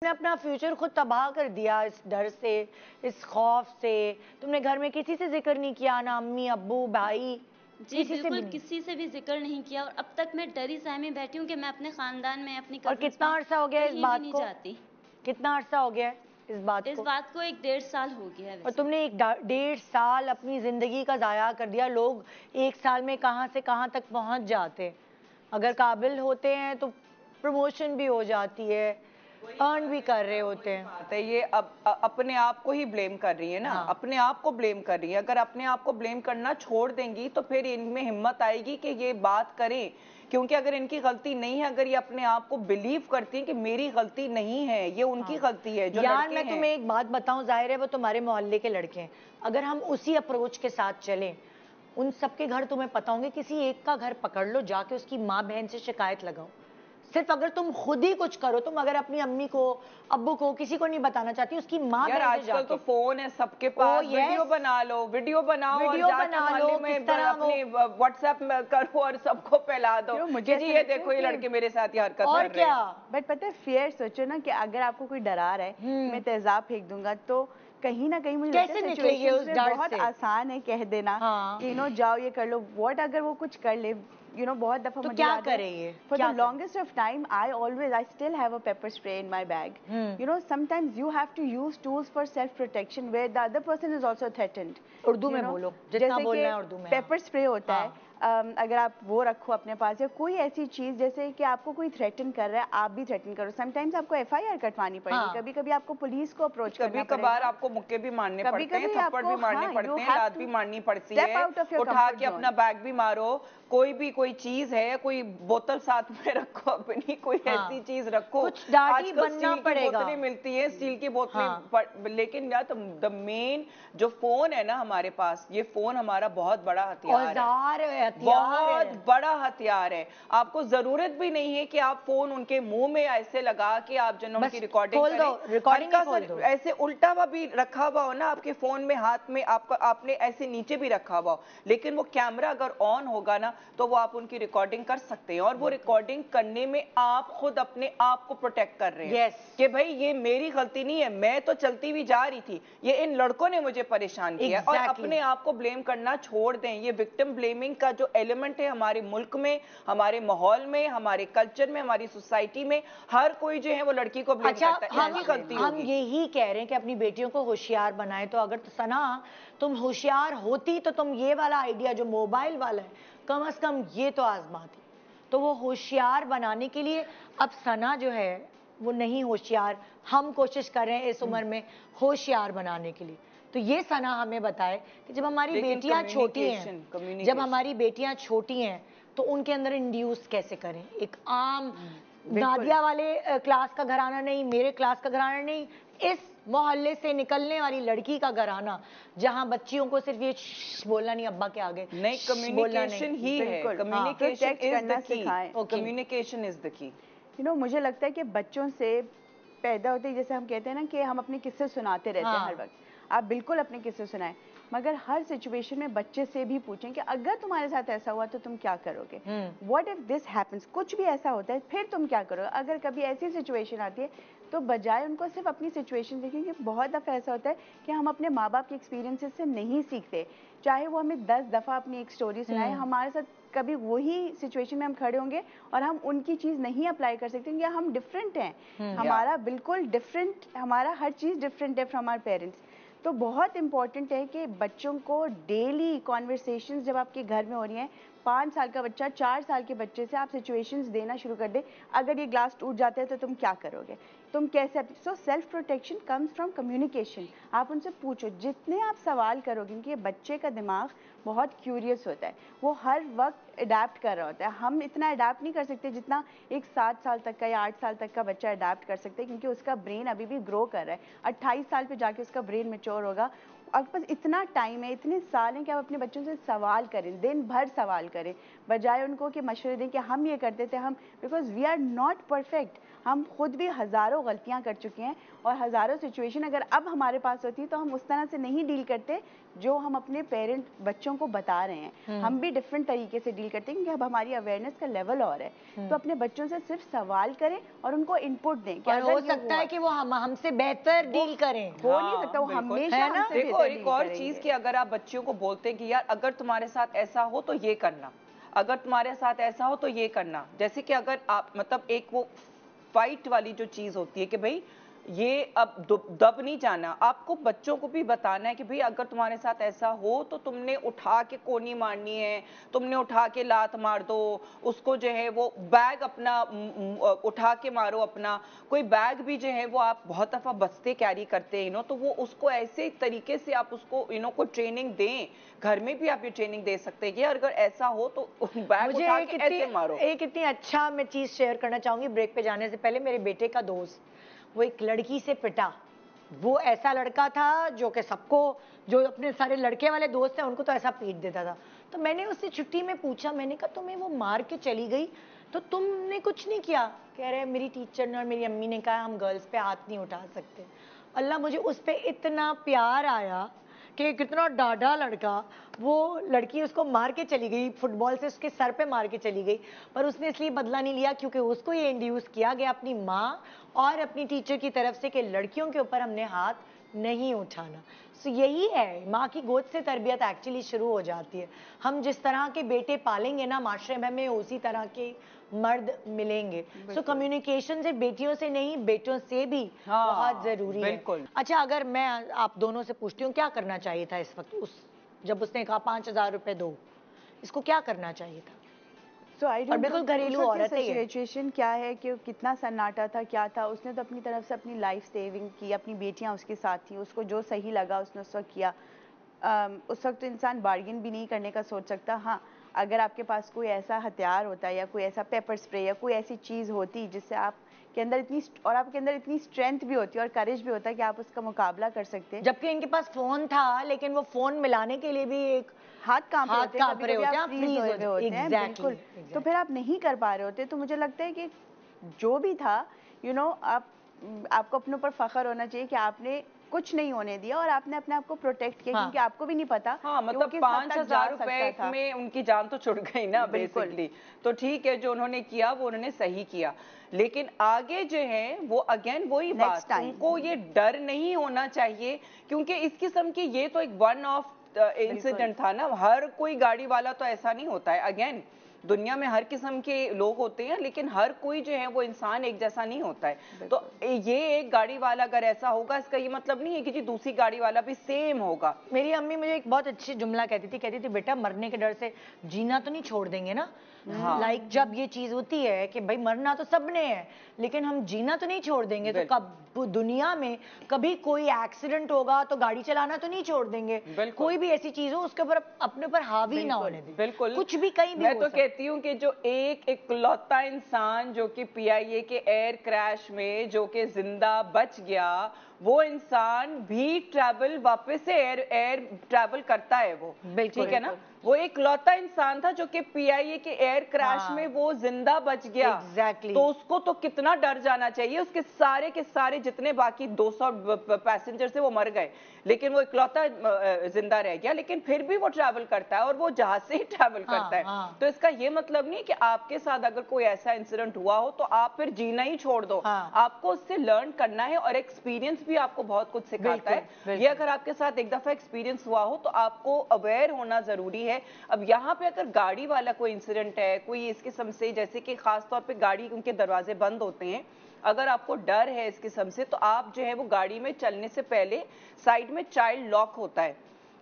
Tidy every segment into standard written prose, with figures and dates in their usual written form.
तुमने अपना फ्यूचर खुद तबाह कर दिया इस डर से, इस खौफ से। तुमने घर में किसी से जिक्र नहीं किया, ना अम्मी अब्बू भाई, जी, किसी से भी बिल्कुल नहीं? किसी से भी ज़िक्र नहीं किया और अब तक मैं डरी सहमी बैठी हूँ कि मैं अपने ख़ानदान में, अपनी और कज़िन्स कितना में अरसा हो गया इस कहीं भी बात नहीं को? जाती। कितना अरसा हो गया है इस बात इस को? बात को 1 डेढ़ साल हो गया है और वैसे। तुमने एक 1.5 साल अपनी जिंदगी का जाया कर दिया। लोग 1 साल में कहाँ से कहाँ तक पहुंच जाते हैं। अगर काबिल होते हैं तो प्रमोशन भी हो जाती है, अर्न भी कर रहे होते हैं। बात है ये। अब अपने आप को ही ब्लेम कर रही है ना। हाँ। अपने आप को ब्लेम कर रही है। अगर अपने आप को ब्लेम करना छोड़ देंगी तो फिर इनमें हिम्मत आएगी कि ये बात करें। क्योंकि अगर इनकी गलती नहीं है, अगर ये अपने आप को बिलीव करती हैं कि मेरी गलती नहीं है, ये उनकी गलती है। जो यार लड़के मैं तुम्हें एक बात बताऊं, जाहिर है वो तुम्हारे मोहल्ले के लड़के हैं। अगर हम उसी अप्रोच के साथ चलें, उन सबके घर तुम्हें पता होंगे, किसी एक का घर पकड़ लो, जाके उसकी माँ बहन से शिकायत लगाओ। सिर्फ अगर तुम खुद ही कुछ करो, तुम अगर अपनी अम्मी को अब्बू को किसी को नहीं बताना चाहती, उसकी माँ यार बहन से आजकल जाके तो फोन है सबके पास। yes, वीडियो बना लो, वीडियो बनाओ और जाके मोहल्ले में अपने व्हाट्सएप में करो और सबको फैला दो कि जी ये देखो ये लड़के मेरे साथ ये हरकत कर रहे हैं। बट पता है फियर सोचो ना कि अगर आपको कोई डरा रहा है मैं तेजाब फेंक दूंगा, तो कहीं ना कहीं मुझे लगता है सिचुएशन बहुत आसान है कह देना कि जाओ ये कर लो। व्हाट अगर वो कुछ कर ले, बहुत दफा तो क्या करे ये? For the longest of time, I still have a pepper spray in my bag. Sometimes you have to use tools for self protection where the other person is also threatened. Urdu में बोलो, जितना बोलना है उर्दू में। पेपर स्प्रे होता है, अगर आप वो रखो अपने पास, या कोई ऐसी चीज जैसे कि आपको कोई थ्रेटन कर रहा है, आप भी थ्रेटन करो। समटाइम्स आपको FIR कटवानी पड़ेगी, कभी कभी आपको पुलिस को अप्रोच करना पड़ेगा, कभी कभार आपको मुक्के भी मारने पड़ते हैं, थप्पड़ भी मारने पड़ते हैं, लात भी मारनी पड़ती है, उठा के अपना बैग भी मारो। कोई चीज है, कोई बोतल साथ में रखो अपनी, कोई ऐसी चीज रखो। कुछ दाढ़ी बनना स्टील की बोतलें मिलती है, स्टील की बोतलें। लेकिन यार द मेन जो फोन है ना हमारे पास, ये फोन हमारा बहुत बड़ा हथियार है, बहुत बड़ा हथियार है। आपको जरूरत भी नहीं है कि आप फोन उनके मुंह में ऐसे लगा के आप जन उनकी रिकॉर्डिंग करें। ऐसे उल्टा हुआ भी रखा हुआ हो ना आपके फोन में, हाथ में आपने ऐसे नीचे भी रखा हुआ हो, लेकिन वो कैमरा अगर ऑन होगा ना तो वो आप उनकी रिकॉर्डिंग कर सकते हैं। और वो रिकॉर्डिंग करने में आप खुद अपने आप को प्रोटेक्ट कर रहे हैं कि भाई ये मेरी गलती नहीं है, मैं तो चलती हुई जा रही थी, ये इन लड़कों ने मुझे परेशान किया। और अपने आप को ब्लेम करना छोड़ दें। ये विक्टिम ब्लेमिंग का जो एलिमेंट है हमारे मुल्क में, हमारे माहौल में, हमारे कल्चर में, हमारी सोसाइटी में, हर कोई जो है वो लड़की को ब्लेम करता है। हम यही कह रहे हैं कि अपनी बेटियों को होशियार बनाए। तो अगर सना तुम होशियार होती तो तुम ये वाला आइडिया जो मोबाइल वाला है, कम से कम ये तो आजमाती। तो वो होशियार बनाने के लिए अब सना जो है वो नहीं होशियार, हम कोशिश कर रहे हैं इस उम्र में होशियार बनाने के लिए। तो ये सना हमें बताए कि जब हमारी बेटियां छोटी हैं, जब हमारी बेटियां छोटी हैं तो उनके अंदर इंड्यूस कैसे करें। एक आम नादिया वाले क्लास का घराना नहीं, मेरे क्लास का घराना नहीं, इस मोहल्ले से निकलने वाली लड़की का घराना, जहां बच्चियों को सिर्फ ये बोलना नहीं अब्बा के आगे नहीं, कम्युनिकेशन ही है। Communication is the key. Communication is the key. मुझे लगता है कि बच्चों से पैदा होते ही, जैसे हम कहते हैं ना कि हम अपने किस्से सुनाते रहते हैं हर वक्त, आप बिल्कुल अपने किस्से सुनाएं, मगर हर सिचुएशन में बच्चे से भी पूछें कि अगर तुम्हारे साथ ऐसा हुआ तो तुम क्या करोगे। व्हाट इफ दिस हैपेंस, कुछ भी ऐसा होता है फिर तुम क्या करोगे। अगर कभी ऐसी सिचुएशन आती है तो बजाय उनको सिर्फ अपनी सिचुएशन देखें, कि बहुत दफ़ा ऐसा होता है कि हम अपने माँ बाप के एक्सपीरियंसेस से नहीं सीखते, चाहे वो हमें 10 दफ़ा अपनी एक स्टोरी सुनाए, हमारे साथ कभी वही सिचुएशन में हम खड़े होंगे और हम उनकी चीज़ नहीं अप्लाई कर सकते, या हम डिफरेंट हैं, हमारा बिल्कुल डिफरेंट, हमारा हर चीज़ डिफरेंट है फ्रॉम आवर पेरेंट्स। तो बहुत इंपॉर्टेंट है कि बच्चों को डेली कॉन्वर्सेशंस जब आपके घर में हो रही हैं, 5 साल का बच्चा 4 साल के बच्चे से आप सिचुएशंस देना शुरू कर दे, अगर ये ग्लास टूट जाता है तो तुम क्या करोगे, तुम कैसे। So self protection comes from communication. आप उनसे पूछो, जितने आप सवाल करोगे, क्योंकि बच्चे का दिमाग बहुत क्यूरियस होता है, वो हर वक्त अडेप्ट कर रहा होता है। हम इतना अडेप्ट नहीं कर सकते जितना एक 7 साल तक का या 8 साल तक का बच्चा अडेप्ट कर सकते हैं, क्योंकि उसका ब्रेन अभी भी ग्रो कर रहा है। 28 साल पे जाके उसका ब्रेन मैच्योर होगा। आपके पास इतना टाइम है, इतने साल हैं कि आप अपने बच्चों से सवाल करें, दिन भर सवाल करें, बजाय उनको कि मशवरे दें कि हम ये करते थे, हम, because we are not perfect, हम खुद भी हज़ारों गलतियां कर चुके हैं और हज़ारों सिचुएशन अगर अब हमारे पास होती है तो हम उस तरह से नहीं डील करते जो हम अपने पेरेंट बच्चों को बता रहे हैं। हम भी डिफरेंट तरीके से डील करते हैं क्योंकि अब हमारी अवेयरनेस का लेवल और है। तो अपने बच्चों से सिर्फ सवाल करें और उनको इनपुट दें कि हो सकता है कि वो हमसे बेहतर डील करें। हो नहीं सकता, वो हमेशा हमसे देखो एक और चीज कि अगर आप बच्चियों को बोलते हैं कि यार अगर तुम्हारे साथ ऐसा हो तो ये करना, अगर तुम्हारे साथ ऐसा हो तो ये करना, जैसे कि अगर आप मतलब एक वो फाइट वाली जो चीज होती है कि भाई ये अब दब नहीं जाना, आपको बच्चों को भी बताना है कि भाई अगर तुम्हारे साथ ऐसा हो तो तुमने उठा के कोनी मारनी है, तुमने उठा के लात मार दो उसको, जो है वो बैग अपना उठा के मारो अपना, कोई बैग भी जो है वो आप बहुत दफा बस्ते कैरी करते हैं तो वो उसको ऐसे तरीके से आप उसको को ट्रेनिंग दें, घर में भी आप ये ट्रेनिंग दे सकते हैं कि अगर ऐसा हो तो बैग उठा के ऐसे मारो। एक इतनी अच्छा मैं चीज शेयर करना चाहूंगी ब्रेक पे जाने से पहले। मेरे बेटे का दोस्त वो एक लड़की से पिटा, वो ऐसा लड़का था जो कि सबको, जो अपने सारे लड़के वाले दोस्त हैं उनको तो ऐसा पीट देता था। तो मैंने उससे छुट्टी में पूछा, मैंने कहा तुम्हें वो मार के चली गई तो तुमने कुछ नहीं किया? कह रहे मेरी टीचर ने और मेरी अम्मी ने कहा हम गर्ल्स पे हाथ नहीं उठा सकते। अल्लाह, मुझे उस पर इतना प्यार आया कि कितना डाढ़ा लड़का, वो लड़की उसको मार के चली गई, फुटबॉल से उसके सर पे मार के चली गई, पर उसने इसलिए बदला नहीं लिया क्योंकि उसको ये इंड्यूस किया गया अपनी माँ और अपनी टीचर की तरफ से कि लड़कियों के ऊपर हमने हाथ नहीं उठाना। सो यही है, माँ की गोद से तरबियत एक्चुअली शुरू हो जाती है। हम जिस तरह के बेटे पालेंगे ना, माशरे में हमें उसी तरह के मर्द मिलेंगे। सो कम्युनिकेशन सिर्फ बेटियों से नहीं, बेटों से भी बहुत जरूरी है। अच्छा, अगर मैं आप दोनों से पूछती हूँ क्या करना चाहिए था इस वक्त, उस जब उसने कहा 5,000 रुपए दो, इसको क्या करना चाहिए था? और बिल्कुल घरेलू औरत है, सिचुएशन क्या है कि कितना सन्नाटा था, क्या था, उसने तो अपनी तरफ से अपनी लाइफ सेविंग की, अपनी बेटियां उसके साथ थी, उसको जो सही लगा उसने उस वक्त किया। उस वक्त तो इंसान बार्गेन भी नहीं करने का सोच सकता। हाँ, अगर आपके पास कोई ऐसा हथियार होता या कोई ऐसा पेपर स्प्रे या कोई ऐसी चीज़ होती जिससे आप के अंदर इतनी और आपके अंदर इतनी स्ट्रेंथ भी होती है और करेज भी होता है कि आप उसका मुकाबला कर सकते हैं। जबकि इनके पास फोन था, लेकिन वो फोन मिलाने के लिए भी एक हाथ कांप रहे होते हैं, बिल्कुल। तो फिर आप नहीं कर पा रहे होते। तो मुझे लगता है कि जो भी था, आपको अपने ऊपर फख्र होना चाहिए कि आपने कुछ नहीं होने दिया और आपने अपने आप को प्रोटेक्ट किया। क्योंकि आपको भी नहीं पता। हाँ, मतलब 5,000 रुपए में उनकी जान तो छुट गई ना बेसिकली। तो ठीक है, जो उन्होंने किया वो उन्होंने सही किया, लेकिन आगे जो है वो अगेन वही बात, उनको ये डर नहीं होना चाहिए क्योंकि इस किस्म की ये तो एक वन ऑफ इंसिडेंट था ना। हर कोई गाड़ी वाला तो ऐसा नहीं होता है। अगेन दुनिया में हर किस्म के लोग होते हैं, लेकिन हर कोई जो है वो इंसान एक जैसा नहीं होता है। तो ये एक गाड़ी वाला अगर ऐसा होगा, इसका ये मतलब नहीं है कि जी दूसरी गाड़ी वाला भी सेम होगा। मेरी अम्मी मुझे एक बहुत अच्छी जुमला कहती थी बेटा मरने के डर से जीना तो नहीं छोड़ देंगे ना। लाइक जब ये चीज होती है कि भाई मरना तो सबने है, लेकिन हम जीना तो नहीं छोड़ देंगे। तो कब दुनिया में कभी कोई एक्सीडेंट होगा तो गाड़ी चलाना तो नहीं छोड़ देंगे। कोई भी ऐसी चीज हो उसके ऊपर अपने ऊपर हावी ना होने दें। बिल्कुल, कुछ भी कहीं भी। मैं तो कहती हूँ कि जो एक इकलौता इंसान जो कि PIA के एयर क्रैश में जो कि जिंदा बच गया, वो इंसान भी ट्रैवल वापस से एयर ट्रैवल करता है वो, ठीक है ना। वो एक लौता इंसान था जो कि PIA के एयर क्रैश में वो जिंदा बच गया। तो उसको तो कितना डर जाना चाहिए। उसके सारे के सारे जितने बाकी 200 पैसेंजर थे वो मर गए, लेकिन वो इकलौता जिंदा रह गया। लेकिन फिर भी वो ट्रैवल करता है और वो जहाज से ही ट्रैवल करता है। तो इसका ये मतलब नहीं कि आपके साथ अगर कोई ऐसा इंसिडेंट हुआ हो तो आप फिर जीना ही छोड़ दो। आपको उससे लर्न करना है और एक्सपीरियंस भी आपको बहुत कुछ सिखाता है। ये अगर आपके साथ एक दफा एक्सपीरियंस हुआ हो तो आपको अवेयर होना जरूरी है। अब यहाँ पे अगर गाड़ी वाला कोई इंसिडेंट है, कोई इस किस्म से, जैसे कि खास तौर पे गाड़ी उनके दरवाजे बंद होते हैं, अगर आपको डर है इस किस्म से, तो आप जो है वो गाड़ी में चलने से पहले साइड में चाइल्ड लॉक होता है,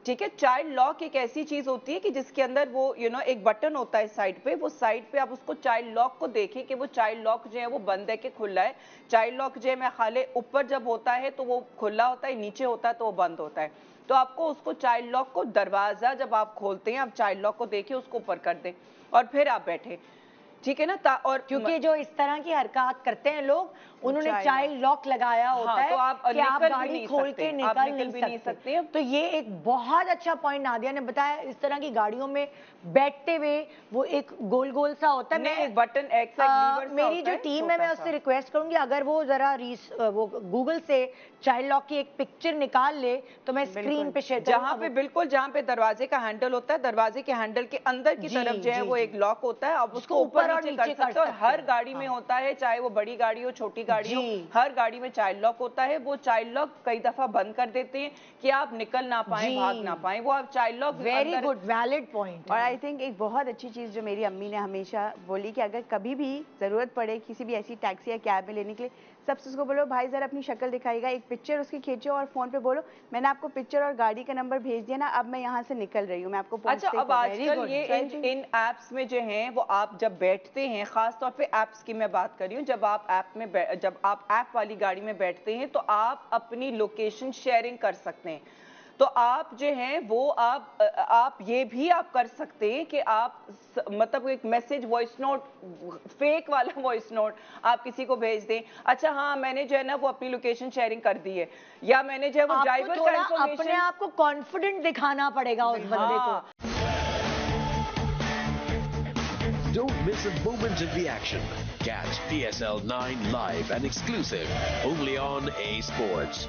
ठीक है। चाइल्ड लॉक एक ऐसी चीज होती है कि जिसके अंदर वो एक बटन होता है साइड पे, वो साइड पे आप उसको चाइल्ड लॉक को देखें कि वो चाइल्ड लॉक जो है वो बंद है कि खुला है। चाइल्ड लॉक जो है मैं खाले ऊपर जब होता है तो वो खुला होता है, नीचे होता है तो वो बंद होता है। तो आपको उसको चाइल्ड लॉक को, दरवाजा जब आप खोलते हैं आप चाइल्ड लॉक को देखिए, उसको ऊपर कर दें और फिर आप बैठे। ठीक है ना। और क्योंकि जो इस तरह की हरकत करते हैं लोग, उन्होंने चाइल्ड लॉक लगाया होता है, तो आप कि आप निकल भी गाड़ी नहीं खोल सकते, के आप निकल भी नहीं सकते। तो ये एक बहुत अच्छा पॉइंट नादिया ने बताया। इस तरह की गाड़ियों में बैठते हुए वो एक गोल गोल सा होता है, एक बटन मेरी जो टीम है मैं उससे रिक्वेस्ट करूंगी अगर वो जरा वो गूगल से चाइल्ड लॉक की एक पिक्चर निकाल ले तो मैं स्क्रीन पे शेयर जहाँ पे बिल्कुल जहाँ पे दरवाजे का हैंडल होता है, दरवाजे के हैंडल के अंदर की तरफ जो है वो एक लॉक होता है, आप उसको ऊपर नीचे कर सकते हो। और हर गाड़ी में होता है, चाहे वो बड़ी गाड़ी हो छोटी गाड़ी हो, हर गाड़ी में चाइल्ड लॉक होता है। वो चाइल्ड लॉक कई दफा बंद कर देते हैं कि आप निकल ना पाए, भाग ना पाए, वो आप child lock. Very good, valid point. और आई थिंक एक बहुत अच्छी चीज जो मेरी अम्मी ने हमेशा बोली कि अगर कभी भी जरूरत पड़े किसी भी ऐसी टैक्सी या कैब में लेने के लिए, सबसे उसको बोलो भाई जरा अपनी शक्ल दिखाएगा, एक पिक्चर उसकी खींचो और फोन पे बोलो मैंने आपको पिक्चर और गाड़ी का नंबर भेज दिया ना, अब मैं यहाँ से निकल रही हूँ, मैं आपको अच्छा, अब आजकल ये इन एप्स में जो हैं वो आप जब बैठते हैं, खास तौर पे एप्स की मैं बात कर रही हूँ, जब आप ऐप वाली गाड़ी में बैठते हैं तो आप अपनी लोकेशन शेयरिंग कर सकते हैं। तो आप जो हैं वो आप ये भी आप कर सकते हैं कि आप मतलब एक मैसेज वॉइस नोट, फेक वाला वॉइस नोट आप किसी को भेज दें। अच्छा हाँ, मैंने जो है ना वो अपनी लोकेशन शेयरिंग कर दी है, या मैंने जो है वो ड्राइवर का इंफॉर्मेशन, अपने आप को कॉन्फिडेंट दिखाना पड़ेगा उस बंदे को। Don't miss a moment of the action. Catch PSL 9 live and exclusive only on A Sports.